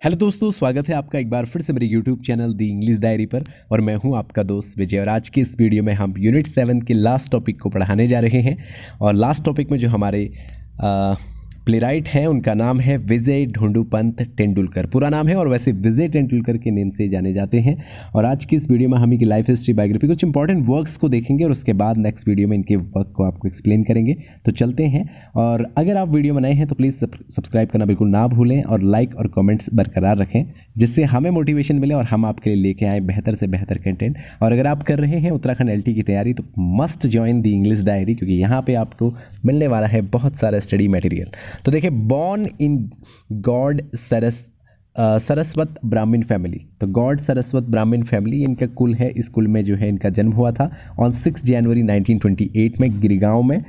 Hello दोस्तों, स्वागत है आपका एक बार फिर से मेरे यूट्यूब चैनल दी इंग्लिश डायरी पर। और मैं हूं आपका दोस्त विजय। और आज के इस वीडियो में हम यूनिट 7 के लास्ट टॉपिक को पढ़ाने जा रहे हैं। और लास्ट टॉपिक में जो हमारे प्लेराइट हैं उनका नाम है विजय ढूंढूपंत तेंदुलकर, पूरा नाम है। और वैसे विजय तेंदुलकर के नेम से जाने जाते हैं। और आज की इस वीडियो में हम इनकी लाइफ हिस्ट्री, बायोग्राफी, कुछ इंपॉर्टेंट वर्क्स को देखेंगे और उसके बाद नेक्स्ट वीडियो में इनके वर्क को आपको एक्सप्लेन करेंगे। तो चलते हैं। और अगर आप वीडियो बनाए हैं तो प्लीज़ सब्सक्राइब करना बिल्कुल ना भूलें और लाइक और कमेंट्स बरकरार रखें, जिससे हमें मोटिवेशन मिले और हम आपके लिए लेके आए बेहतर से बेहतर कंटेंट। और अगर आप कर रहे हैं उत्तराखंड एलटी की तैयारी तो must join the English diary, क्योंकि यहाँ पे आपको मिलने वाला है बहुत सारा स्टडी मटेरियल। तो देखिए, बॉर्न इन गॉड सरस्वत ब्राह्मण फैमिली। तो गॉड सरस्वत ब्राह्मण फैमिली इनका कुल है। इस कुल में जो है इनका जन्म हुआ था ऑन 6 जनवरी 1928 में गिरगांव में।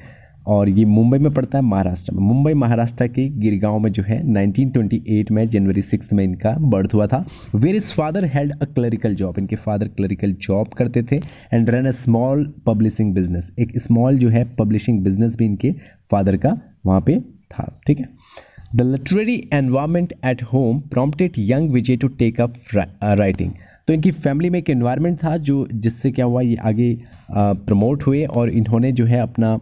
और ये मुंबई में पड़ता है, महाराष्ट्र में। मुंबई महाराष्ट्र के गिरगांव में जो है 1928 में जनवरी 6 में इनका बर्थ हुआ था। Where is father had a clerical job. इनके फादर क्लरिकल जॉब करते थे and run a small publishing business. एक स्मॉल जो है पब्लिशिंग बिजनेस भी इनके फादर का वहाँ पे था। ठीक है। The literary environment at home prompted young Vijay to take up writing. तो इनकी फैमिली में एक एनवायरमेंट था जो जिससे क्या हुआ, ये आगे प्रमोट हुए और इन्होंने जो है अपना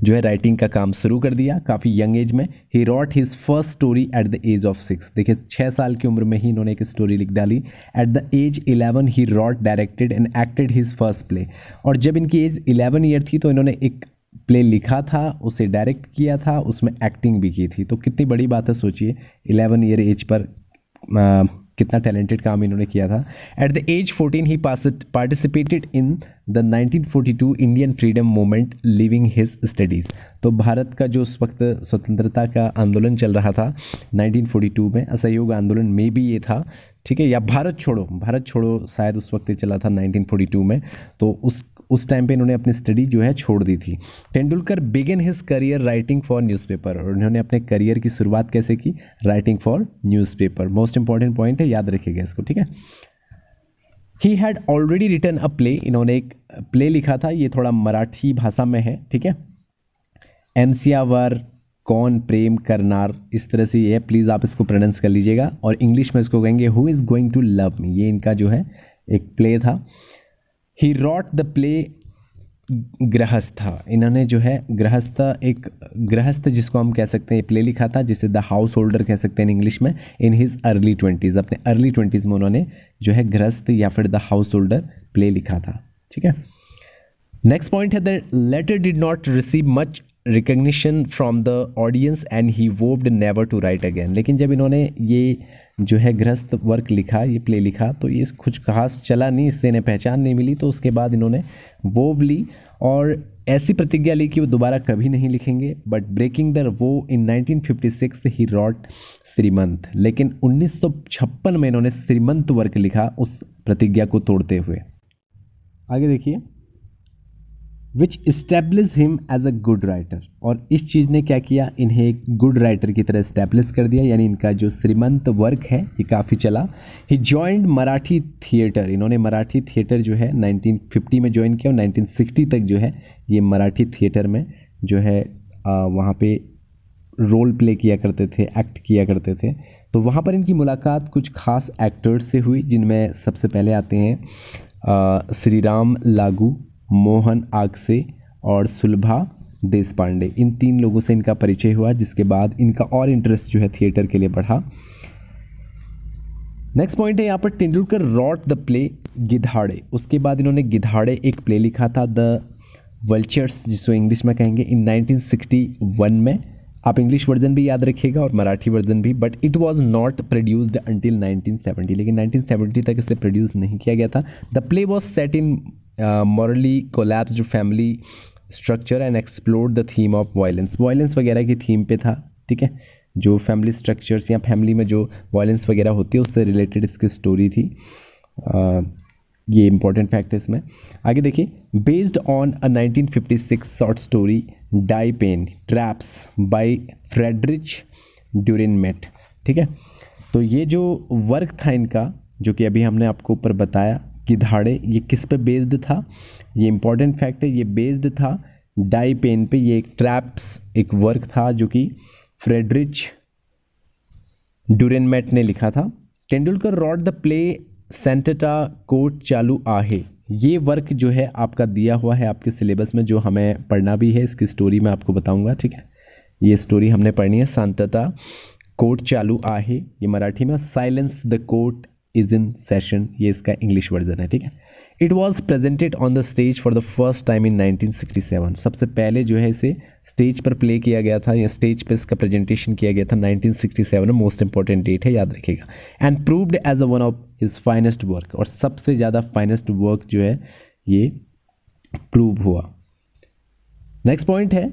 जो है राइटिंग का काम शुरू कर दिया काफ़ी यंग एज में। He wrote his first story at the age of 6। देखिए, 6 साल की उम्र में ही इन्होंने एक स्टोरी लिख डाली। At the age 11 he wrote, directed and acted his first play. और जब इनकी एज 11 ईयर थी तो इन्होंने एक प्ले लिखा था, उसे डायरेक्ट किया था, उसमें एक्टिंग भी की थी। तो कितनी बड़ी बात है, सोचिए 11 ईयर एज पर कितना टैलेंटेड काम इन्होंने किया था। At the age 14 he participated in the 1942 Indian freedom movement leaving his studies. तो भारत का जो उस वक्त स्वतंत्रता का आंदोलन चल रहा था 1942 में, असहयोग आंदोलन में भी ये था, ठीक है, या भारत छोड़ो शायद उस वक्त चला था 1942 में। तो उस टाइम पे इन्होंने अपनी स्टडी जो है छोड़ दी थी। Tendulkar began his career writing for newspaper. और इन्होंने अपने करियर की शुरुआत कैसे की? Writing for newspaper. Most important point है, याद रखिएगा इसको, ठीक है। He had already written a play. इन्होंने एक प्ले लिखा था, ये थोड़ा मराठी भाषा में है, ठीक है। एमसियावर कौन प्रेम करनार, इस तरह से ये है, प्लीज़ आप इसको प्रोनाउंस कर लीजिएगा। और इंग्लिश में इसको कहेंगे who is going to love me. ये इनका जो है एक प्ले था। ही रॉट द प्ले गृहस्थ। इन्होंने जो है गृहस्थ जिसको हम कह सकते हैं प्ले लिखा था, जिसे द हाउस होल्डर कह सकते हैं इंग्लिश में, इन हिज अर्ली 20s। अपने अर्ली 20s में उन्होंने जो है गृहस्थ या फिर द हाउस होल्डर प्ले लिखा था, ठीक है। नेक्स्ट पॉइंट है the latter did not receive much recognition from the audience and he vowed never to write again. लेकिन जब इन्होंने ये जो है गृहस्थ वर्क लिखा, ये प्ले लिखा, तो ये कुछ खास चला नहीं, इससे इन्हें पहचान नहीं मिली। तो उसके बाद इन्होंने वोव ली और ऐसी प्रतिज्ञा ली कि वो दोबारा कभी नहीं लिखेंगे। बट ब्रेकिंग द वो इन 1956 ही रॉट श्रीमंत। लेकिन 1956 में इन्होंने श्रीमंत वर्क लिखा उस प्रतिज्ञा को तोड़ते हुए। आगे देखिए, which establish him as a good writer. और इस चीज़ ने क्या किया, इन्हें एक गुड राइटर की तरह इस्टेब्लिश कर दिया। यानी इनका जो श्रीमंत वर्क है ये काफ़ी चला। ही जॉइंड मराठी थिएटर। इन्होंने मराठी थिएटर जो है 1950 में ज्वाइन किया और 1960 तक जो है ये मराठी थिएटर में जो है वहाँ पे रोल प्ले किया करते थे, एक्ट किया करते थे। तो वहाँ पर इनकी मुलाकात कुछ खास एक्टर्स से हुई, जिनमें सबसे पहले आते हैं श्री राम लागू, मोहन आगसे और सुलभा देशपांडे। इन 3 लोगों से इनका परिचय हुआ, जिसके बाद इनका और इंटरेस्ट जो है थिएटर के लिए बढ़ा। नेक्स्ट पॉइंट है यहाँ पर तेंदुलकर रॉट द प्ले गिधाड़े। उसके बाद इन्होंने गिधाड़े एक प्ले लिखा था, द वल्चर्स, जिसको इंग्लिश में कहेंगे, इन 1961 में। आप इंग्लिश वर्जन भी याद रखिएगा और मराठी वर्जन भी। But it was not produced until 1970। लेकिन 1970 तक इसे प्रोड्यूस नहीं किया गया था। The play was set in morally collapsed family structure and explored the theme of violence वगैरह की थीम पे था, ठीक है। जो फैमिली स्ट्रक्चर्स या फैमिली में जो वायलेंस वगैरह होती है उससे रिलेटेड इसकी स्टोरी थी। ये इंपॉर्टेंट फैक्ट है इसमें। आगे देखिए, based on a 1956 short story die Panne traps by Friedrich Durrenmatt, ठीक है। तो ये जो वर्क था इनका, जो कि अभी हमने आपको ऊपर बताया गिधाड़े, ये किस पे बेस्ड था? ये इंपॉर्टेंट फैक्ट है, ये बेस्ड था डाई पेन पे। ये एक ट्रैप्स एक वर्क था जो कि फ्रेडरिच डुरेनमेट ने लिखा था। Tendulkar wrote the play Shantata Court Chalu Aahe. ये वर्क जो है आपका दिया हुआ है आपके सिलेबस में, जो हमें पढ़ना भी है। इसकी स्टोरी मैं आपको बताऊंगा, ठीक है। ये स्टोरी हमने पढ़नी है। शांतता कोर्ट चालू आहे, ये मराठी में। Silence the court is in session, ये इसका इंग्लिश वर्जन है, ठीक है। It was presented on the stage for the first time in 1967। सबसे पहले जो है इसे स्टेज पर प्ले किया गया था, या स्टेज पर इसका प्रेजेंटेशन किया गया था 1967 में। मोस्ट इंपॉर्टेंट डेट है, याद रखिएगा। And proved as a one of his finest work, और सबसे ज़्यादा फाइनेस्ट वर्क जो है ये प्रूव हुआ। नेक्स्ट पॉइंट है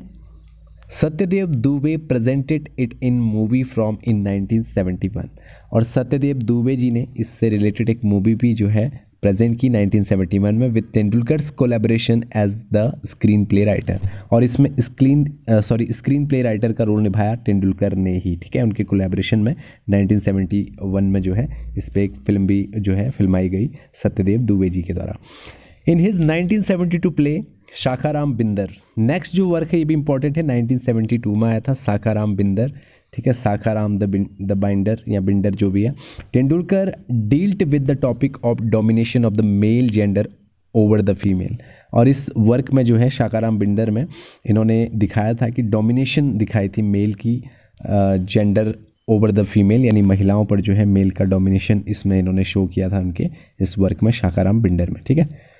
Satyadev Dubey presented it in movie from in 1971। और सत्यदेव दुबे जी ने इससे रिलेटेड एक मूवी भी जो है प्रेजेंट की 1971 में, with Tendulkar's collaboration as the screenplay writer. और इसमें स्क्रीन प्ले राइटर का रोल निभाया तेंदुलकर ने ही, ठीक है। उनके कोलैबोरेशन में 1971 में जो है इस पर एक फिल्म भी जो है फिल्माई गई सत्यदेव दुबे जी के द्वारा। In his 1972 play Sakharam Binder, next जो वर्क है ये भी इंपॉर्टेंट है, 1972 में आया था शाखाराम बिंदर, ठीक है। शाखाराम द बाइंडर या बिंडर जो भी है। Tendulkar dealt with the topic of domination of the male gender over the female. और इस वर्क में जो है शाखाराम बिंडर में इन्होंने दिखाया था कि डोमिनेशन दिखाई थी मेल की जेंडर ओवर द फीमेल, यानी महिलाओं पर जो है मेल का डोमिनेशन इसमें इन्होंने शो किया था उनके इस वर्क में शाखाराम बिंडर में, ठीक है।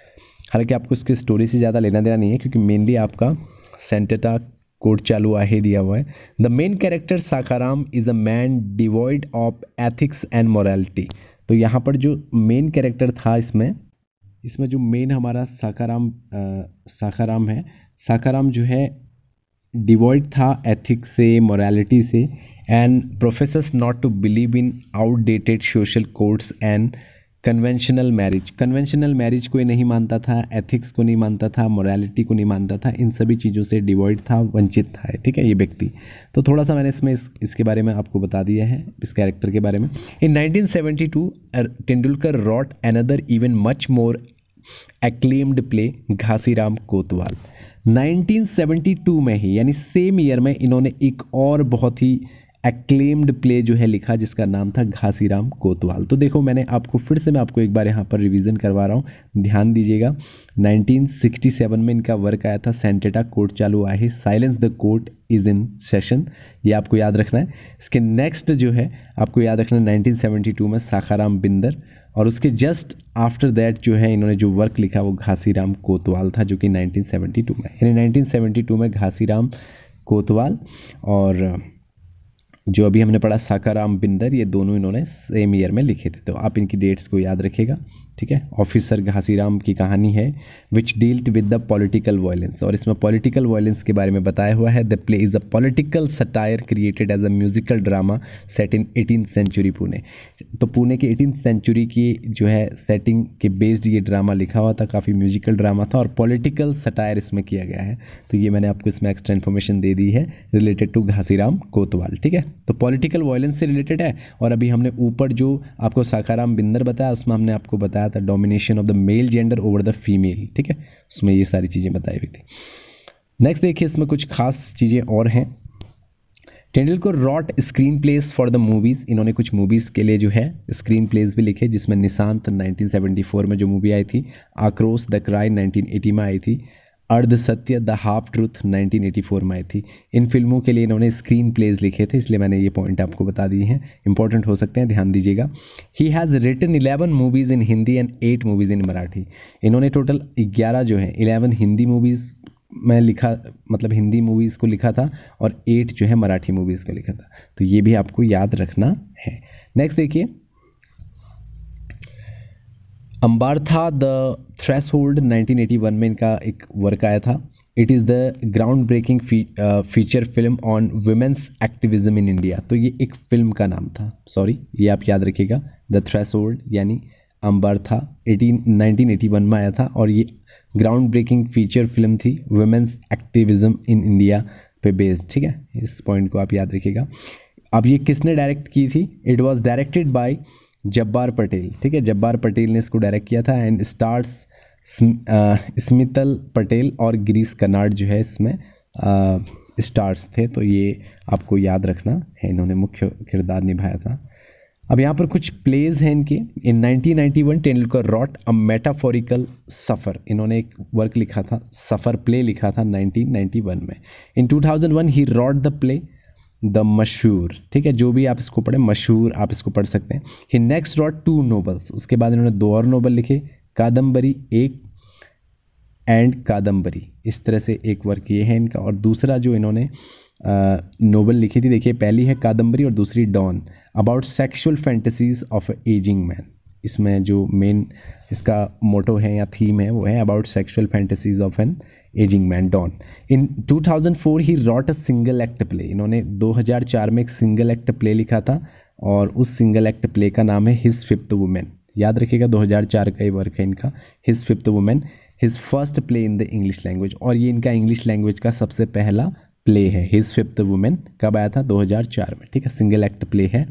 हालांकि आपको इसकी स्टोरी से ज़्यादा लेना देना नहीं है, क्योंकि मेनली आपका सेंटेटा कोर्ट चालू आहे दिया हुआ है। The main character Shakharam is a man devoid of ethics and morality. तो यहाँ पर जो मेन कैरेक्टर था इसमें जो मेन हमारा शाखाराम है, शाखाराम जो है डिवॉइड था एथिक्स से, मोरालिटी से, and professors not to believe in outdated social codes and conventional marriage को ये नहीं मानता था, एथिक्स को नहीं मानता था, मोरालिटी को नहीं मानता था। इन सभी चीज़ों से डिवॉइड था, वंचित था, ठीक है, ये व्यक्ति। तो थोड़ा सा मैंने इसमें इसके बारे में आपको बता दिया है, इस कैरेक्टर के बारे में। In 1972 Tendulkar wrote another even much more acclaimed play Ghashiram Kotwal. 1972 में ही, यानी सेम ईयर में, इन्होंने एक और बहुत ही एक्लेम्ड प्ले जो है लिखा, जिसका नाम था घासीराम कोतवाल। तो देखो मैं आपको एक बार यहाँ पर रिवीजन करवा रहा हूँ, ध्यान दीजिएगा। 1967 में इनका वर्क आया था सेंटेटा कोर्ट चालू आहे, silence the court is in session, ये आपको याद रखना है। इसके नेक्स्ट जो है आपको याद रखना है 1972 में शाखाराम बिंदर, और उसके जस्ट आफ्टर दैट जो है इन्होंने जो वर्क लिखा वो घासीराम कोतवाल था, जो कि 1972 में, यानी 1972 में घासीराम कोतवाल और जो अभी हमने पढ़ा शाखाराम बिंदर, ये दोनों इन्होंने सेम ईयर में लिखे थे। तो आप इनकी डेट्स को याद रखिएगा, ठीक है। ऑफिसर घासीराम की कहानी है which dealed with the political violence, और इसमें पॉलिटिकल वायलेंस के बारे में बताया हुआ है। The play is a political satire created as a musical drama set in 18th century Pune. तो पुणे के 18th सेंचुरी की जो है सेटिंग के बेस्ड ये ड्रामा लिखा हुआ था, काफ़ी म्यूजिकल ड्रामा था, और पॉलिटिकल सटायर इसमें किया गया है। तो ये मैंने आपको इसमें एक्स्ट्रा इन्फॉर्मेशन दे दी है रिलेटेड टू घासीराम कोतवाल, ठीक है। तो पॉलिटिकल वायलेंस से रिलेटेड है, और अभी हमने ऊपर जो आपको शाखाराम बिंदर बताया उसमें हमने आपको बताया था domination of the male gender over the female, ठीक है, उसमें ये सारी चीज़ें बताई हुई थी। नेक्स्ट देखिए, इसमें कुछ खास चीज़ें और हैं। Tendulkar wrote screenplays for the movies, इन्होंने कुछ मूवीज़ के लिए जो है स्क्रीन प्लेस भी लिखे, जिसमें निशांत 1974 में जो मूवी आई थी, आक्रोश द क्राई 1980 में आई थी, अर्ध सत्य द हाफ ट्रूथ 1984 में आई थी। इन फिल्मों के लिए इन्होंने स्क्रीन प्लेज लिखे थे, इसलिए मैंने ये पॉइंट आपको बता दिए हैं, इंपॉर्टेंट हो सकते हैं, ध्यान दीजिएगा। He has written 11 movies in Hindi and 8 movies in Marathi. इन्होंने टोटल 11 जो है 11 हिंदी मूवीज़ में लिखा, मतलब हिंदी मूवीज़ को लिखा था, और 8 जो है मराठी मूवीज़ को लिखा था। तो ये भी आपको याद रखना है। नेक्स्ट देखिए, अम्बार्था द थ्रेशोल्ड 1981 में इनका एक वर्क आया था। It is the groundbreaking feature film on women's activism in India. तो ये एक फिल्म का नाम था, सॉरी, ये आप याद रखिएगा। द थ्रेशोल्ड यानी अम्बार्था 1981 में आया था, और ये ग्राउंड ब्रेकिंग फीचर फिल्म थी वुमेन्स एक्टिविज्म इन इंडिया पे बेस्ड, ठीक है। इस पॉइंट को आप याद रखिएगा। अब ये किसने डायरेक्ट की थी? It was directed by Jabbar Patel, ठीक है, जब्बार पटेल ने इसको डायरेक्ट किया था, एंड स्टार्स स्मितल पटेल और गिरीश कर्नाड जो है इसमें स्टार्स थे। तो ये आपको याद रखना है, इन्होंने मुख्य किरदार निभाया था। अब यहाँ पर कुछ प्लेज हैं इनके। इन 1991 तेंदुलकर रॉट अ मेटाफोरिकल सफ़र, इन्होंने एक वर्क लिखा था, सफ़र प्ले लिखा था 1991 में। इन 2001 ही रॉट द प्ले द मशहूर, ठीक है, जो भी आप इसको पढ़ें, मशहूर आप इसको पढ़ सकते हैं। ही नेक्स्ट रॉट 2 नोवेल्स, उसके बाद इन्होंने 2 और नोवेल लिखे, कादम्बरी एक एंड कादम्बरी, इस तरह से एक वर्क ये है इनका। और दूसरा जो इन्होंने नोवेल लिखी थी, देखिए पहली है कादम्बरी और दूसरी Don, about sexual fantasies of aging man. इसमें जो मेन इसका मोटो है या थीम है वो है about sexual fantasies of an aging man, Don. In 2004 ही wrote a single act play, इन्होंने 2004 में एक सिंगल एक्ट प्ले लिखा था और उस सिंगल एक्ट प्ले का नाम है हिज फिफ्थ वुमेन। याद रखिएगा 2004 का ये वर्क है इनका, his fifth women, his first play in the English language, और ये इनका इंग्लिश लैंग्वेज का सबसे पहला प्ले है। हिज फिफ्थ वुमेन कब आया था? 2004 में, ठीक है, सिंगल एक्ट प्ले है।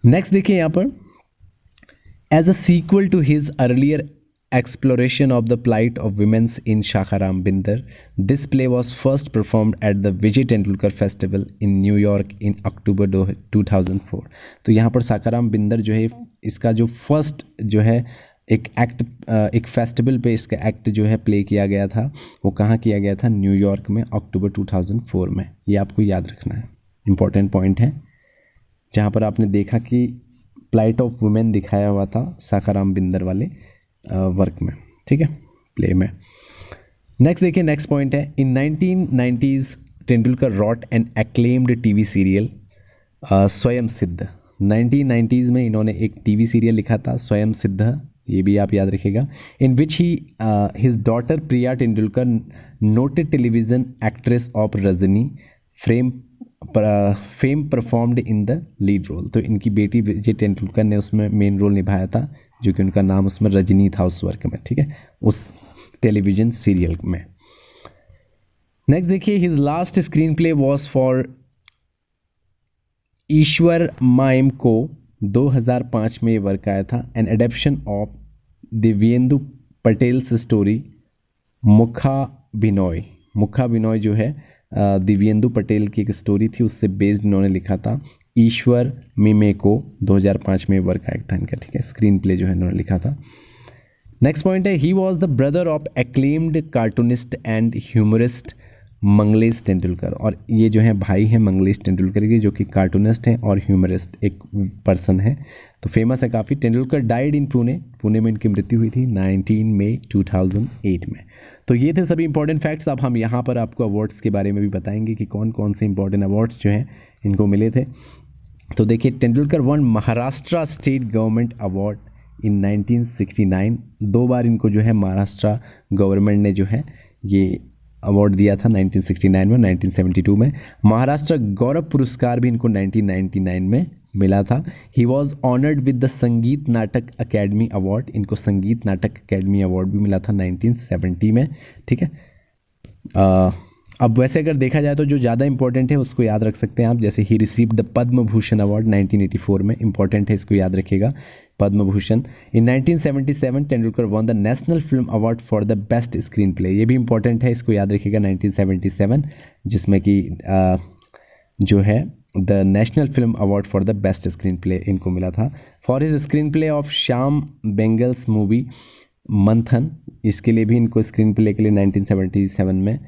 नेक्स्ट देखिए यहाँ पर, as a sequel to his earlier exploration of the plight of women in Shakaram Binder, this play was first performed at the Vijay Tendulkar Festival in New York in October 2004। तो यहाँ पर शाकाराम बिंदर जो है इसका जो फर्स्ट जो है एक एक्ट, एक फेस्टिवल पे इसका एक्ट जो है प्ले किया गया था, वो कहाँ किया गया था? न्यूयॉर्क में, अक्टूबर 2004 में। ये आपको याद रखना है, इंपॉर्टेंट पॉइंट है, जहाँ पर आपने देखा कि प्लाइट ऑफ वुमेन दिखाया हुआ था शाकाराम बिंदर वाले वर्क में, ठीक है, प्ले में। नेक्स्ट देखिए, नेक्स्ट पॉइंट है, in 1990s Tendulkar wrote an acclaimed TV serial Swayam Siddh. 1990s में इन्होंने एक टीवी सीरियल लिखा था स्वयं सिद्ध, ये भी आप याद रखिएगा, in which he his daughter Priya Tendulkar, noted television actress of Rajni, fame performed in the lead role. तो इनकी बेटी विजय तेंदुलकर ने उसमें मेन रोल निभाया था, जो कि उनका नाम उसमें रजनी था उस वर्क में, ठीक है, उस टेलीविजन सीरियल में। नेक्स्ट देखिए, his last screenplay was for Ishwar Mime को, 2005 में ये वर्क आया था, an adaptation of Dibyendu Palit's story Mukha Binoy. मुखा बिनोय जो है दिव्येंदु पटेल की एक स्टोरी थी, उससे बेस्ड इन्होंने लिखा था ईश्वर मिमे को, 2005 में वर्क आया था इनका, ठीक है, स्क्रीन प्ले जो है इन्होंने लिखा था। नेक्स्ट पॉइंट है, he was the brother of acclaimed cartoonist and humorist Mangalesh Tendulkar. और ये जो है भाई हैं मंगलेश तेंदुलकर के, जो कि कार्टूनिस्ट हैं और ह्यूमरिस्ट एक पर्सन है, तो फेमस है काफ़ी। तेंदुलकर डाइड इन पुणे, पुणे में इनकी मृत्यु हुई थी 19 मई 2008 में। तो ये थे सभी इंपॉर्टेंट फैक्ट्स। अब हम यहाँ पर आपको अवार्ड्स के बारे में भी बताएंगे कि कौन कौन से इंपॉर्टेंट अवार्ड्स जो हैं इनको मिले थे। तो देखिए, Tendulkar one Maharashtra state government award in 1969, 2 बार इनको जो है महाराष्ट्र गवर्नमेंट ने जो है ये अवार्ड दिया था, 1969 में, 1972 में। महाराष्ट्र गौरव पुरस्कार भी इनको 1999 में मिला था। He was honoured with the संगीत नाटक अकेडमी अवार्ड, इनको संगीत नाटक अकेडमी अवार्ड भी मिला था 1970 में, ठीक है। अब वैसे अगर देखा जाए तो जो ज़्यादा इंपॉर्टेंट है उसको याद रख सकते हैं आप, जैसे he received the Padma Bhushan award 1984 में, इंपॉर्टेंट है, इसको याद रखिएगा, पद्म भूषण। इन 1977 Tendulkar one the national film award for the best screen play, ये भी इंपॉर्टेंट है, इसको याद रखिएगा, 1977, जिसमें कि जो है the national film award for the best screenplay इनको मिला था। For his screenplay of Shyam Benegal's movie Manthan, इसके लिए भी इनको स्क्रीन प्ले के लिए 1977 में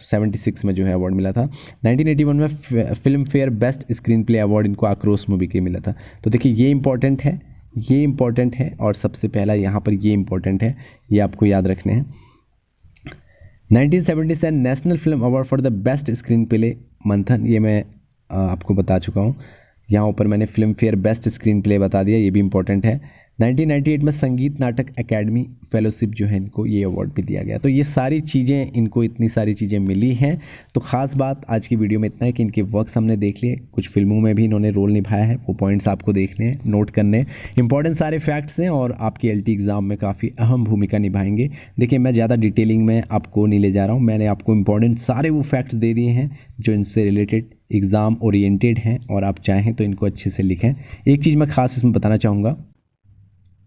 76 में जो है अवार्ड मिला था। 1981 में film fair best screen play award इनको आक्रोश मूवी के मिला था। तो देखिए ये इंपॉर्टेंट है, ये इंपॉर्टेंट है, और सबसे पहला यहाँ पर ये इंपॉर्टेंट है, ये आपको याद रखने हैं। 1977 national film award for the best screen play मंथन, ये मैं आपको बता चुका हूँ, यहाँ ऊपर मैंने film fair best screen play बता दिया, ये भी इंपॉर्टेंट है। 1998 में संगीत नाटक एकेडमी फेलोशिप जो है इनको ये अवार्ड भी दिया गया। तो ये सारी चीज़ें, इनको इतनी सारी चीज़ें मिली हैं। तो ख़ास बात आज की वीडियो में इतना है कि इनके वर्क्स हमने देख लिए, कुछ फिल्मों में भी इन्होंने रोल निभाया है, वो पॉइंट्स आपको देखने हैं, नोट करने हैं, इंपॉर्टेंट सारे फैक्ट्स हैं और आपके LT एग्ज़ाम में काफ़ी अहम भूमिका निभाएंगे। देखिए मैं ज़्यादा डिटेलिंग में आपको नहीं ले जा रहा हूँ, मैंने आपको इंपॉर्टेंट सारे वो फैक्ट्स दे दिए हैं जो इनसे रिलेटेड एग्ज़ाम ओरिएंटेड हैं, और आप चाहें तो इनको अच्छे से लिखें। एक चीज़ मैं ख़ास इसमें बताना चाहूँगा,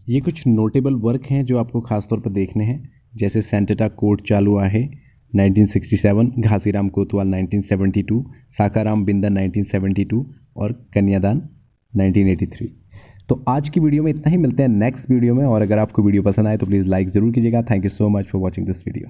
ये कुछ नोटेबल वर्क हैं जो आपको खास तौर पर देखने हैं, जैसे सेंटेटा कोर्ट चालू आहे 1967, घासीराम कोतवाल 1972, साकाराम बिंदर 1972 और कन्यादान 1983। तो आज की वीडियो में इतना ही, मिलते हैं नेक्स्ट वीडियो में। और अगर आपको वीडियो पसंद आए तो प्लीज़ लाइक ज़रूर कीजिएगा। Thank you so much for watching this video.